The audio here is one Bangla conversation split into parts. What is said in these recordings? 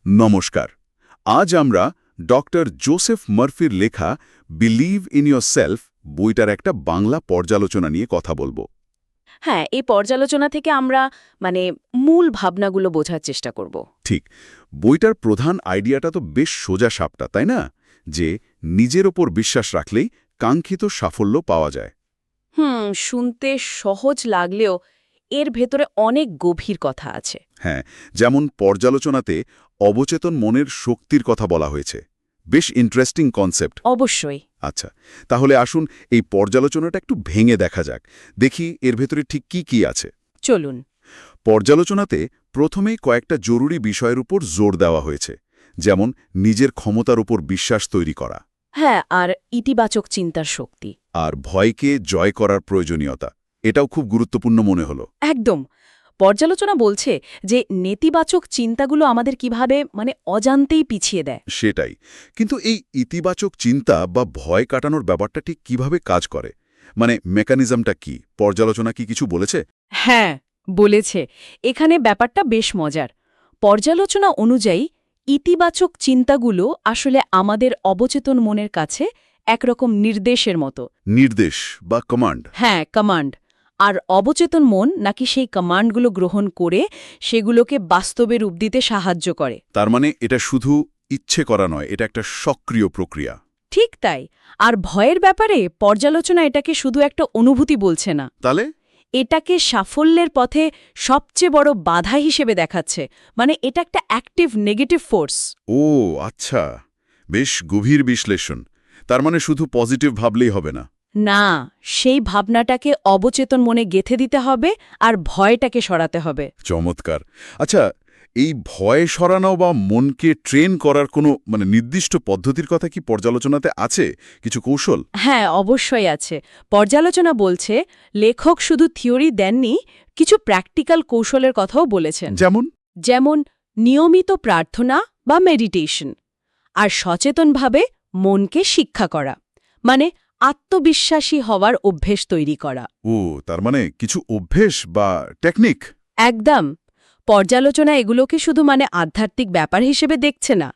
নমস্কার। আজ আমরা ডক্টর জোসেফ মারফির লেখা বিলিভ ইন ইয়োরসেলফ বইটার একটা বাংলা পর্যালোচনা নিয়ে কথা বলবো। হ্যাঁ, এই পর্যালোচনা থেকে আমরা মূল ভাবনাগুলো বোঝার চেষ্টা করব। ঠিক, বইটার প্রধান আইডিয়াটা তো বেশ সোজা সাপটা, তাই না? যে নিজের ওপর বিশ্বাস রাখলেই কাঙ্ক্ষিত সাফল্য পাওয়া যায়। শুনতে সহজ লাগলেও এর ভেতরে অনেক গভীর কথা আছে। হ্যাঁ, যেমন পর্যালোচনাতে অবচেতন মনের শক্তির কথা বলা হয়েছে। বেশ ইন্টারেস্টিং কনসেপ্ট। অবশ্যই। আচ্ছা, তাহলে আসুন এই পর্যালোচনাটা একটু ভেঙে দেখা যাক। দেখি এর ভেতরে ঠিক কি কি আছে। চলুন। পর্যালোচনাতে প্রথমেই কয়েকটা জরুরি বিষয়ের উপর জোর দেওয়া হয়েছে, যেমন নিজের ক্ষমতার উপর বিশ্বাস তৈরি করা, হ্যাঁ, আর ইতিবাচক চিন্তার শক্তি। আর ভয়কে জয় করার প্রয়োজনীয়তা। এটাও খুব গুরুত্বপূর্ণ মনে হলো। একদম। পর্যালোচনা বলছে যে নেতিবাচক চিন্তাগুলো আমাদের কিভাবে অজান্তেই পিছিয়ে দেয়। সেটাই। কিন্তু এই ইতিবাচক চিন্তা বা ভয় কাটানোর ব্যাপারটা ঠিক কিভাবে কাজ করে, মেকানিজমটা কি? পর্যালোচনা কি কিছু বলেছে? হ্যাঁ, বলেছে। এখানে ব্যাপারটা বেশ মজার। পর্যালোচনা অনুযায়ী ইতিবাচক চিন্তাগুলো আসলে আমাদের অবচেতন মনের কাছে একরকম নির্দেশের মতো। নির্দেশ বা কমান্ড। হ্যাঁ, কমান্ড। আর অবচেতন মন নাকি সেই কমান্ডগুলো গ্রহণ করে সেগুলোকে বাস্তবে রূপ দিতে সাহায্য করে। তার মানে এটা শুধু ইচ্ছে করা নয়, এটা একটা সক্রিয় প্রক্রিয়া। ঠিক তাই। আর ভয়ের ব্যাপারে পর্যালোচনা এটাকে শুধু একটা অনুভূতি বলছে না, তাহলে এটাকে সাফল্যের পথে সবচেয়ে বড় বাধা হিসেবে দেখাচ্ছে। এটা একটা অ্যাক্টিভ নেগেটিভ ফোর্স। ও আচ্ছা, বেশ গভীর বিশ্লেষণ। তার মানে শুধু পজিটিভ ভাবলেই হবে না। না, সেই ভাবনাটাকে অবচেতন মনে গেঁথে দিতে হবে আর ভয়টাকে সরাতে হবে। চমৎকার। আচ্ছা, এই ভয় সরানো বা মনকে ট্রেন করার কোনো নির্দিষ্ট পদ্ধতির কথা কি পর্যালোচনাতে আছে? কিছু কৌশল? হ্যাঁ, অবশ্যই আছে। পর্যালোচনা বলছে লেখক শুধু থিওরি দেননি, কিছু প্র্যাকটিক্যাল কৌশলের কথাও বলেছেন। যেমন নিয়মিত প্রার্থনা বা মেডিটেশন, আর সচেতনভাবে মনকে শিক্ষা করা, আত্মবিশ্বাসী হওয়ার অভ্যেস তৈরি করা। ও, তার মানে কিছু অভ্যেস বা টেকনিক। একদম। পর্যালোচনা এগুলোকে শুধু আধ্যাত্মিক ব্যাপার হিসেবে দেখছে না,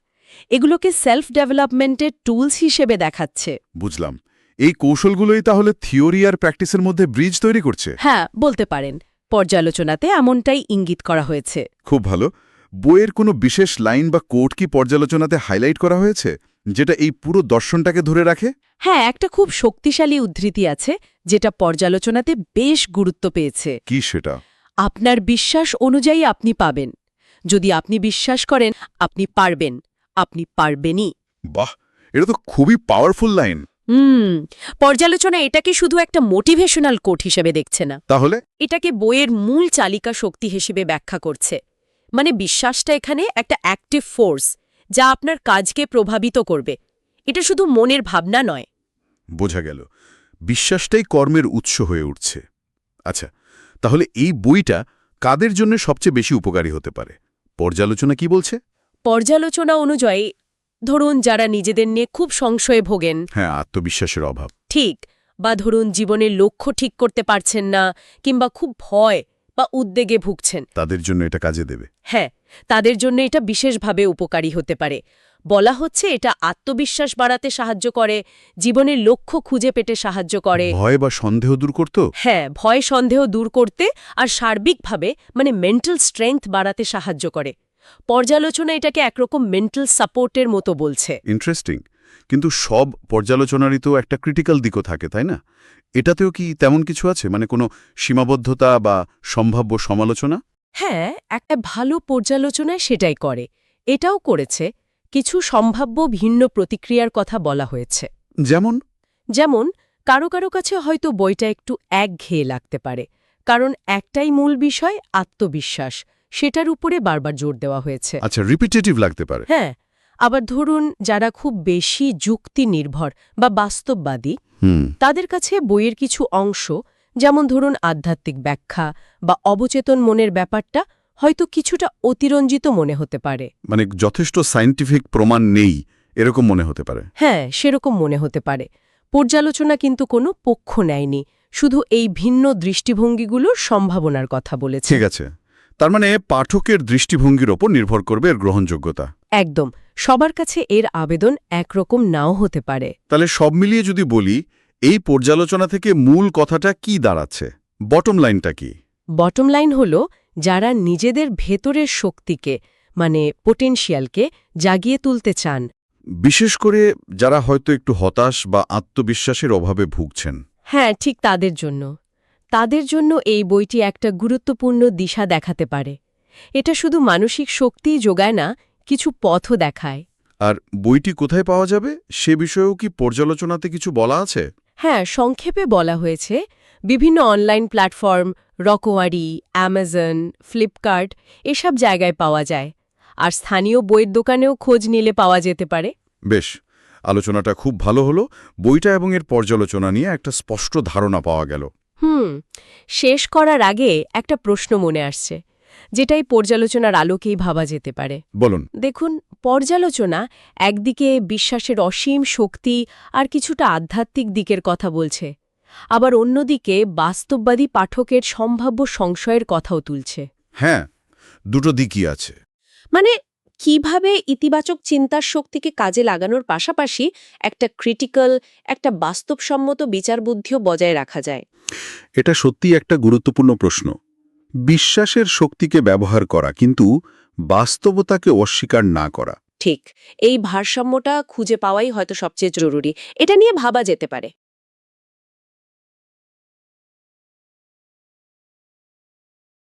এগুলোকে সেলফ ডেভেলপমেন্টের টুলস হিসেবে দেখাচ্ছে। বুঝলাম। এই কৌশলগুলোই তাহলে থিওরি আর প্র্যাকটিসের মধ্যে ব্রিজ তৈরি করছে। হ্যাঁ, বলতে পারেন। পর্যালোচনাতে এমনটাই ইঙ্গিত করা হয়েছে। খুব ভালো। বইয়ের কোনো বিশেষ লাইন বা কোট কি পর্যালোচনাতে হাইলাইট করা হয়েছে, যেটা এই পুরো দর্শনটাকে ধরে রাখে? হ্যাঁ, একটা খুব শক্তিশালী উদ্ধৃতি আছে যেটা পর্যালোচনাতে বেশ গুরুত্ব পেয়েছে। কি সেটা? আপনার বিশ্বাস অনুযায়ী আপনি পাবেন। যদি আপনি বিশ্বাস করেন আপনি পারবেন, আপনি পারবেনই। বাহ, এটা তো খুবই পাওয়ারফুল লাইন। পর্যালোচনা এটাকে শুধু একটা মোটিভেশনাল কোট হিসেবে দেখছে না, তাহলে এটাকে বইয়ের মূল চালিকা শক্তি হিসেবে ব্যাখ্যা করছে। বিশ্বাসটা এখানে একটা অ্যাক্টিভ ফোর্স, যা আপনার কাজকে প্রভাবিত করবে। এটা শুধু মনের ভাবনা নয়। বোঝা গেল, বিশ্বাসটাই কর্মের উৎস হয়ে উঠছে। আচ্ছা, তাহলে এই বইটা কাদের জন্য সবচেয়ে বেশি উপকারী হতে পারে? পর্যালোচনা কি বলছে? পর্যালোচনা অনুযায়ী ধরুন যারা নিজেদের নিয়ে খুব সংশয়ে ভোগেন, হ্যাঁ, আত্মবিশ্বাসের অভাব। ঠিক, বা ধরুন জীবনের লক্ষ্য ঠিক করতে পারছেন না, কিংবা খুব ভয় বা উদ্বেগে ভুগছেন, তাদের জন্য এটা কাজে দেবে। হ্যাঁ, তাদের জন্য এটা বিশেষভাবে উপকারী হতে পারে। বলা হচ্ছে এটা আত্মবিশ্বাস বাড়াতে সাহায্য করে, জীবনের লক্ষ্য খুঁজে পেতে সাহায্য করে, ভয় বা সন্দেহ দূর করত। হ্যাঁ, ভয় সন্দেহ দূর করতে আর সার্বিকভাবে মেন্টাল স্ট্রেংথ বাড়াতে সাহায্য করে। পর্যালোচনা এটাকে একরকম মেন্টাল সাপোর্টের মতো বলছে। ইন্টারেস্টিং। কিন্তু সব পর্যালোচনারই তো একটা ক্রিটিক্যাল দিকও থাকে, তাই না? এটাতেও কি তেমন কিছু আছে, কোনো সীমাবদ্ধতা বা সম্ভাব্য সমালোচনা? হ্যাঁ, একটা ভালো পর্যালোচনায় সেটাই করে। এটাও করেছে, কিছু সম্ভাব্য ভিন্ন প্রতিক্রিয়ার কথা বলা হয়েছে। যেমন কারো কারো কাছে হয়তো বইটা একটু একঘেয়ে লাগতে পারে, কারণ একটাই মূল বিষয় আত্মবিশ্বাস, সেটার উপরে বারবার জোর দেওয়া হয়েছে। আচ্ছা, রিপিটেটিভ লাগতে পারে। হ্যাঁ, আবার ধরুন যারা খুব বেশি যুক্তি নির্ভর বা বাস্তববাদী, তাদের কাছে বইয়ের কিছু অংশ, যেমন ধরুন আধ্যাত্মিক ব্যাখ্যা বা অবচেতন মনের ব্যাপারটা হয়তো কিছুটা অতিরঞ্জিত মনে হতে পারে। যথেষ্ট সায়েন্টিফিক প্রমাণ নেই এরকম মনে হতে পারে। হ্যাঁ, সেরকম মনে হতে পারে। পর্যালোচনা কিন্তু কোনো পক্ষ নেয়নি, শুধু এই ভিন্ন দৃষ্টিভঙ্গিগুলোর সম্ভাবনার কথা বলেছে। ঠিক আছে, তার মানে পাঠকের দৃষ্টিভঙ্গির ওপর নির্ভর করবে এর গ্রহণযোগ্যতা। একদম, সবার কাছে এর আবেদন একরকম নাও হতে পারে। তাহলে সব মিলিয়ে যদি বলি, এই পর্যালোচনা থেকে মূল কথাটা কি দাঁড়াচ্ছে, বটম লাইনটা কি? বটম লাইন হল, যারা নিজেদের ভেতরের শক্তিকে মানে পোটেনশিয়ালকে জাগিয়ে তুলতে চান, বিশেষ করে যারা হয়তো একটু হতাশ বা আত্মবিশ্বাসের অভাবে ভুগছেন। হ্যাঁ, ঠিক তাদের জন্য এই বইটি একটা গুরুত্বপূর্ণ দিশা দেখাতে পারে। এটা শুধু মানসিক শক্তিই যোগায় না, কিছু পথও দেখায়। আর বইটি কোথায় পাওয়া যাবে সে বিষয়েও কি পর্যালোচনাতে কিছু বলা আছে? হ্যাঁ, সংক্ষেপে বলা হয়েছে, বিভিন্ন অনলাইন প্ল্যাটফর্ম, রকওয়ারি, অ্যামাজন, ফ্লিপকার্ট এসব জায়গায় পাওয়া যায়। আর স্থানীয় বইয়ের দোকানেও খোঁজ নিলে পাওয়া যেতে পারে। বেশ, আলোচনাটা খুব ভালো হলো। বইটা এবং এর পর্যালোচনা নিয়ে একটা স্পষ্ট ধারণা পাওয়া গেল। শেষ করার আগে একটা প্রশ্ন মনে আসছে, যেটাই পর্যালোচনার আলোকেই ভাবা যেতে পারে। বলুন। দেখুন, পর্যালোচনা একদিকে বিশ্বাসের অসীম শক্তি আর কিছুটা আধ্যাত্মিক দিকের কথা বলছে, আবার অন্যদিকে বাস্তববাদী পাঠকের সম্ভাব্য সংশয়ের কথাও তুলছে। হ্যাঁ, দুটো দিকই আছে। মানে কিভাবে ইতিবাচক চিন্তার শক্তিকে কাজে লাগানোর পাশাপাশি একটা ক্রিটিক্যাল, একটা বাস্তবসম্মত বিচারবুদ্ধিও বজায় রাখা যায়। এটা সত্যিই একটা গুরুত্বপূর্ণ প্রশ্ন। বিশ্বাসের শক্তিকে ব্যবহার করা, কিন্তু বাস্তবতাকে অস্বীকার না করা। ঠিক, এই ভারসাম্যটা খুঁজে পাওয়াই হয়তো সবচেয়ে জরুরি। এটা নিয়ে ভাবা যেতে পারে।